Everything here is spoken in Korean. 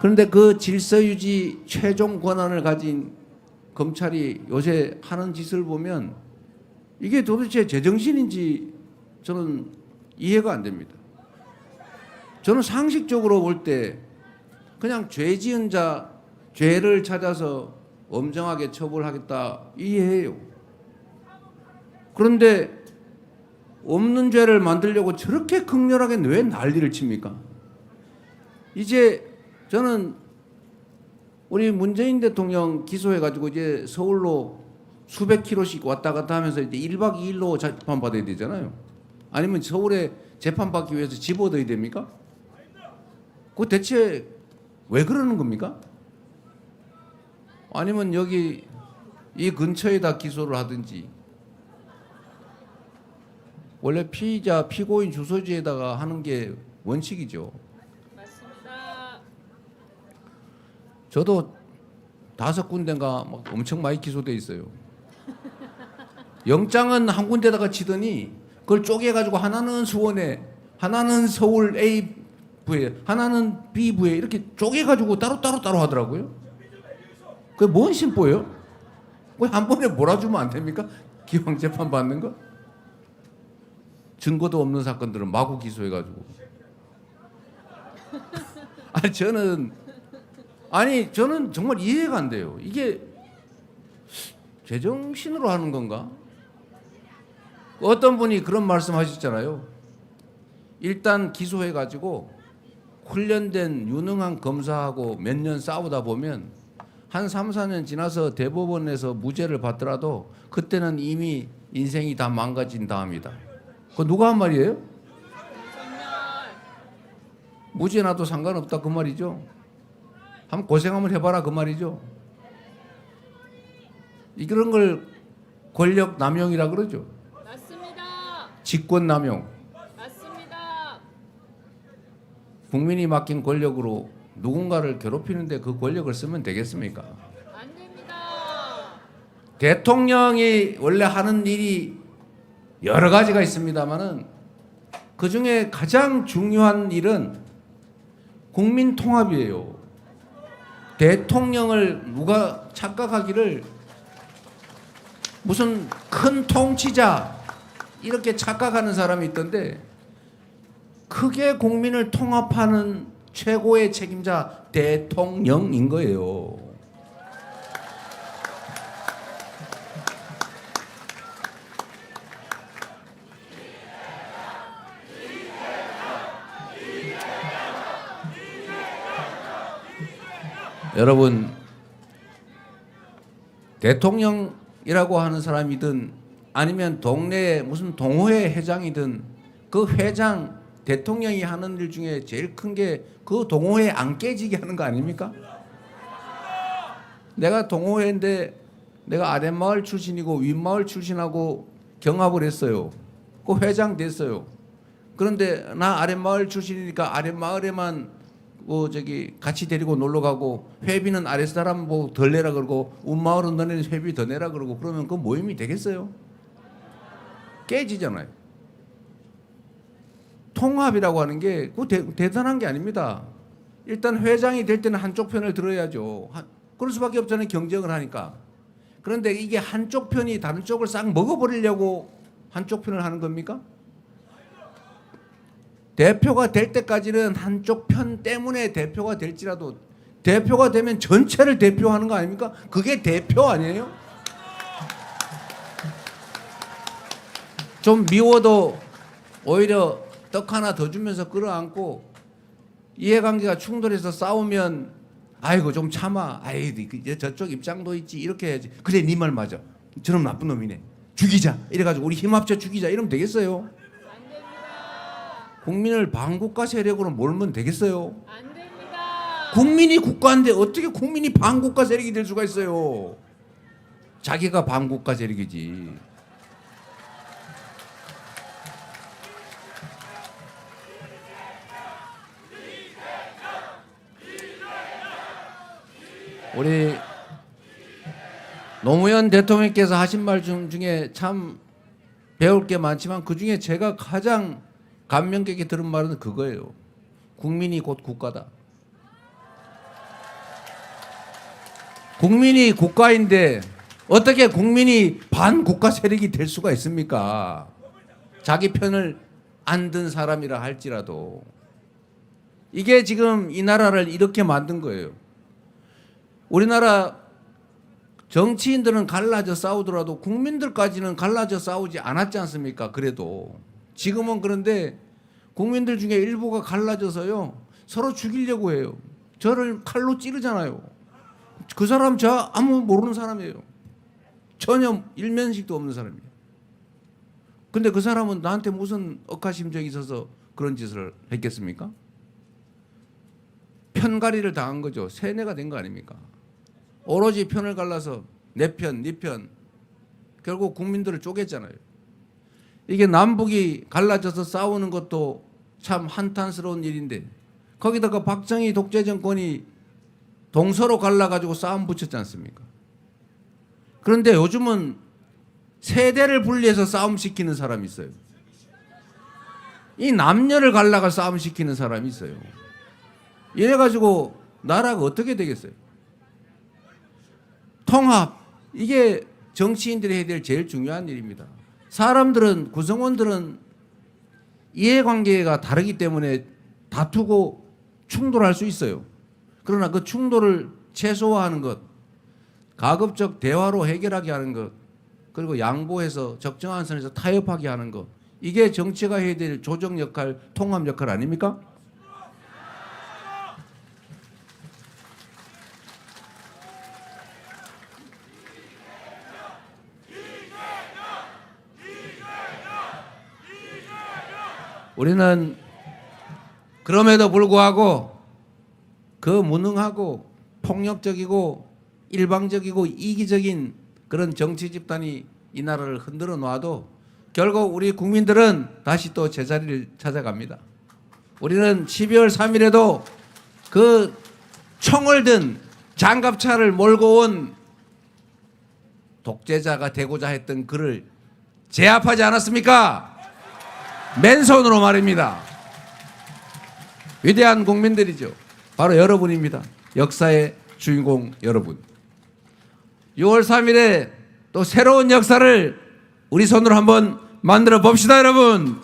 그런데 그 질서유지 최종 권한을 가진 검찰이 요새 하는 짓을 보면 이게 도대체 제정신인지 저는 이해가 안 됩니다. 저는 상식적으로 볼 때 그냥 죄 지은 자 죄를 찾아서 엄정하게 처벌하겠다 이해해요. 그런데 없는 죄를 만들려고 저렇게 극렬하게 왜 난리를 칩니까? 이제 저는 우리 문재인 대통령 기소해가지고 이제 서울로 수백 킬로씩 왔다 갔다 하면서 이제 1박 2일로 재판받아야 되잖아요. 아니면 서울에 재판받기 위해서 집 얻어야 됩니까? 그 대체 왜 그러는 겁니까? 아니면 여기 이 근처에다 기소를 하든지. 원래 피의자, 피고인 주소지에다가 하는 게 원칙이죠. 맞습니다. 저도 5군데인가 막 엄청 많이 기소돼 있어요. 영장은 한 군데다가 치더니 그걸 쪼개가지고 하나는 수원에, 하나는 서울 A 부에, 하나는 B 부에 이렇게 쪼개가지고 따로 하더라고요. 그게 뭔 심보예요? 왜 한 번에 몰아주면 안 됩니까? 기왕 재판 받는 거? 증거도 없는 사건들은 마구 기소해가지고. 저는 정말 이해가 안 돼요. 이게 제정신으로 하는 건가? 어떤 분이 그런 말씀하셨잖아요. 일단 기소해가지고 훈련된 유능한 검사하고 몇 년 싸우다 보면 한 3, 4년 지나서 대법원에서 무죄를 받더라도 그때는 이미 인생이 다 망가진 다음이다. 그거 누가 한 말이에요? 무죄 나도 상관없다 그 말이죠. 한번 고생 한번 해봐라 그 말이죠. 이런 걸 권력 남용이라 그러죠. 맞습니다. 직권 남용. 맞습니다. 국민이 맡긴 권력으로 누군가를 괴롭히는데 그 권력을 쓰면 되겠습니까? 안 됩니다. 대통령이 원래 하는 일이 여러 가지가 있습니다만은 그 중에 가장 중요한 일은 국민 통합이에요. 대통령을 누가 착각하기를 무슨 큰 통치자 이렇게 착각하는 사람이 있던데 크게 국민을 통합하는 최고의 책임자 대통령인 거예요. 여러분, 대통령이라고 하는 사람이든 아니면 동네에 무슨 동호회 회장이든 그 회장 대통령이 하는 일 중에 제일 큰 게 그 동호회 안 깨지게 하는 거 아닙니까? 내가 동호회인데 내가 아랫마을 출신이고 윗마을 출신하고 경합을 했어요. 그 회장 됐어요. 그런데 나 아랫마을 출신이니까 아랫마을에만 같이 데리고 놀러 가고 회비는 아랫사람 뭐 덜 내라 그러고 윗마을은 너네는 회비 더 내라 그러고 그러면 그 모임이 되겠어요? 깨지잖아요. 통합이라고 하는 게 대단한 게 아닙니다. 일단 회장이 될 때는 한쪽 편을 들어야죠. 그럴 수밖에 없잖아요. 경쟁을 하니까. 그런데 이게 한쪽 편이 다른 쪽을 싹 먹어버리려고 한쪽 편을 하는 겁니까? 대표가 될 때까지는 한쪽 편 때문에 대표가 될지라도 대표가 되면 전체를 대표하는 거 아닙니까? 그게 대표 아니에요? 좀 미워도 오히려 떡 하나 더 주면서 끌어안고 이해관계가 충돌해서 싸우면 아이고 좀 참아. 아이 저쪽 입장도 있지. 이렇게 해야지. 그래 네 말 맞아. 저놈 나쁜 놈이네. 죽이자. 이래가지고 우리 힘 합쳐 죽이자. 이러면 되겠어요? 안 됩니다. 국민을 반국가 세력으로 몰면 되겠어요? 안 됩니다. 국민이 국가인데 어떻게 국민이 반국가 세력이 될 수가 있어요? 자기가 반국가 세력이지. 우리 노무현 대통령께서 하신 말 중에 참 배울 게 많지만 그 중에 제가 가장 감명 깊게 들은 말은 그거예요. 국민이 곧 국가다. 국민이 국가인데 어떻게 국민이 반국가 세력이 될 수가 있습니까? 자기 편을 안 든 사람이라 할지라도. 이게 지금 이 나라를 이렇게 만든 거예요. 우리나라 정치인들은 갈라져 싸우더라도 국민들까지는 갈라져 싸우지 않았지 않습니까? 그래도 지금은 그런데 국민들 중에 일부가 갈라져서요 서로 죽이려고 해요. 저를 칼로 찌르잖아요. 그 사람 저 아무 모르는 사람이에요. 전혀 일면식도 없는 사람이에요. 근데 그 사람은 나한테 무슨 억하심정이 있어서 그런 짓을 했겠습니까? 편가리를 당한 거죠. 세뇌가 된 거 아닙니까? 오로지 편을 갈라서 내 편, 네 편. 결국 국민들을 쪼갰잖아요. 이게 남북이 갈라져서 싸우는 것도 참 한탄스러운 일인데 거기다가 박정희 독재 정권이 동서로 갈라가지고 싸움 붙였지 않습니까? 그런데 요즘은 세대를 분리해서 싸움 시키는 사람이 있어요. 이 남녀를 갈라가 싸움 시키는 사람이 있어요. 이래가지고 나라가 어떻게 되겠어요? 통합, 이게 정치인들이 해야 될 제일 중요한 일입니다. 사람들은, 구성원들은 이해관계가 다르기 때문에 다투고 충돌할 수 있어요. 그러나 그 충돌을 최소화하는 것, 가급적 대화로 해결하게 하는 것, 그리고 양보해서 적정한 선에서 타협하게 하는 것, 이게 정치가 해야 될 조정 역할, 통합 역할 아닙니까? 우리는 그럼에도 불구하고 그 무능하고 폭력적이고 일방적이고 이기적인 그런 정치 집단이 이 나라를 흔들어 놔도 결국 우리 국민들은 다시 또 제자리를 찾아갑니다. 우리는 12월 3일에도 그 총을 든 장갑차를 몰고 온 독재자가 되고자 했던 그를 제압하지 않았습니까? 맨손으로 말입니다. 위대한 국민들이죠. 바로 여러분입니다. 역사의 주인공 여러분. 6월 3일에 또 새로운 역사를 우리 손으로 한번 만들어 봅시다, 여러분.